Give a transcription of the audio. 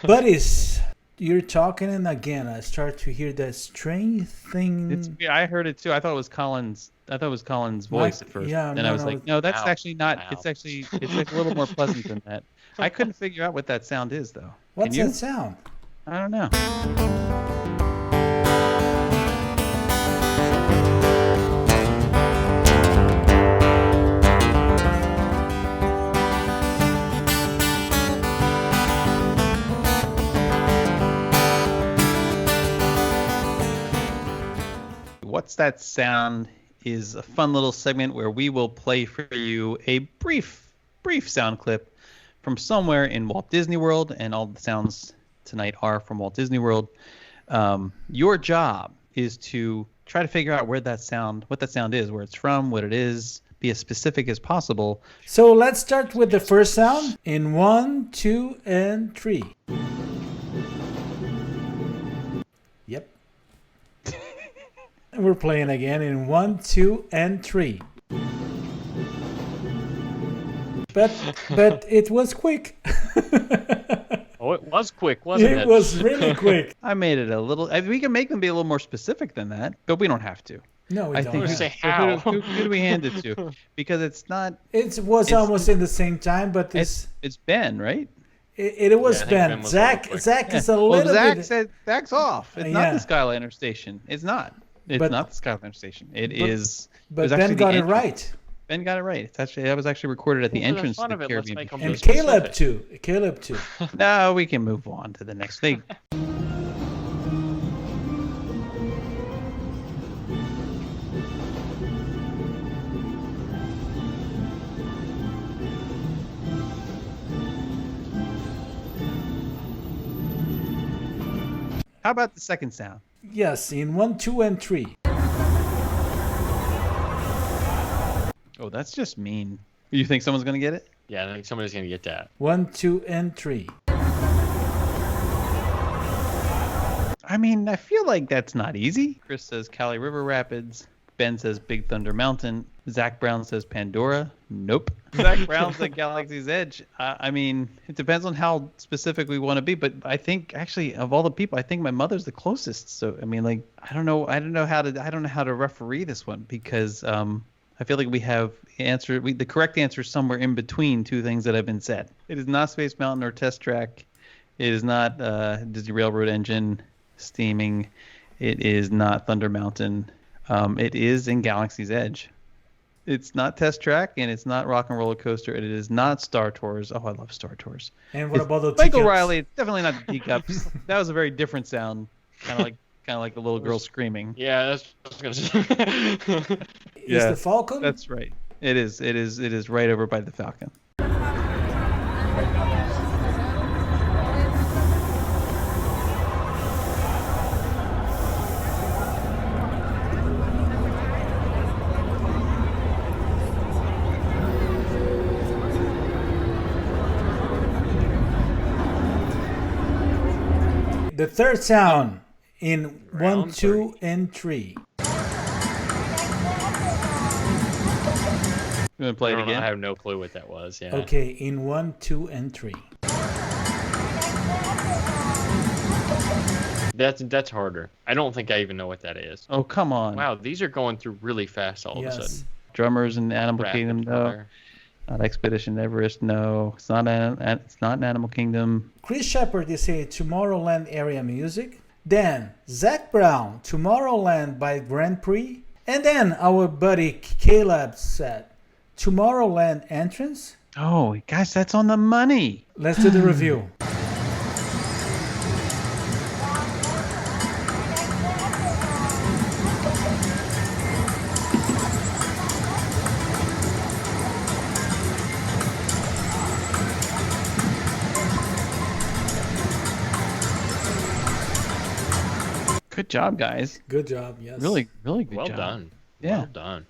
Buddies, you're talking, and again, I start to hear that strange thing. I heard it too. I thought it was Colin's. I thought it was Colin's voice at first. Yeah, Then no, I was no. like, no, that's Wow. actually not. Wow. It's like a little more pleasant than that. I couldn't figure out what that sound is though. What's Can you? that sound? I don't know. What's That Sound is a fun little segment where we will play for you a brief sound clip from somewhere in Walt Disney World, and all the sounds tonight are from Walt Disney World. Your job is to try to figure out what that sound is, where it's from, what it is, be as specific as possible. So let's start with the first sound in 1, 2, and 3. Yep. And we're playing again in 1, 2, and 3. But it was quick. Oh, it was quick, wasn't it? It was really quick. I made it a little. We can make them be a little more specific than that, but we don't have to. No, we I don't. think. Say So how. who do we hand it to? Because it's not. It was almost in the same time, but It's Ben, right? it was Yeah, I think Ben. Ben was Zach, a little quick. Zach is a Well, little Zach bit. said Zach's off. It's Yeah. not the Skyliner station. It's not. It's But- not the Skyliner station. It is. But was Ben actually the got it entrance. right. Ben got it right. It's actually that was actually recorded at the Well, for the entrance to fun the of it, let's Caribbean. make 'em And be Caleb specific. too. Caleb too. No, we can move on to the next thing. How about the second sound? Yes, in 1, 2, and 3. Oh, that's just mean. You think someone's gonna get it? Yeah, I think somebody's gonna get that. 1, 2, and 3. I mean, I feel like that's not easy. Chris says Cali River Rapids. Ben says Big Thunder Mountain. Zach Brown says Pandora. Nope. Zach Brown said Galaxy's Edge. I mean, it depends on how specific we want to be. But I think actually, of all the people, I think my mother's the closest. So I mean, like, I don't know how to referee this one because I feel like we have the correct answer is somewhere in between two things that have been said. It is not Space Mountain or Test Track. It is not Disney Railroad Engine steaming. It is not Thunder Mountain. It is in Galaxy's Edge. It's not Test Track, and it's not Rock and Roller Coaster, and it is not Star Tours. Oh, I love Star Tours. And what It's about the Michael teacups? Riley? It's definitely not the teacups. That was a very different sound, kind of like the little girl screaming. Yeah, that's what I was gonna say. Is the Falcon? That's right. It is right over by the Falcon. The third sound in 1, Round 2, and 3. You want to play it I again? have no clue what that was. Yeah. Okay, in 1, 2, and 3. That's harder. I don't think I even know what that is. Oh, come on. Wow, these are going through really fast all of a Yes. sudden. Drummers in Animal Rapid Kingdom, no. fire. Not Expedition Everest, no. It's not an Animal Kingdom. Chris Shepard is saying Tomorrowland area music. Then Zach Brown, Tomorrowland by Grand Prix. And then our buddy Caleb said Tomorrowland entrance. Oh, gosh, that's on the money. Let's do the review. Good job, guys. Good job, yes. Really, really good Well job. done. Yeah. Well done.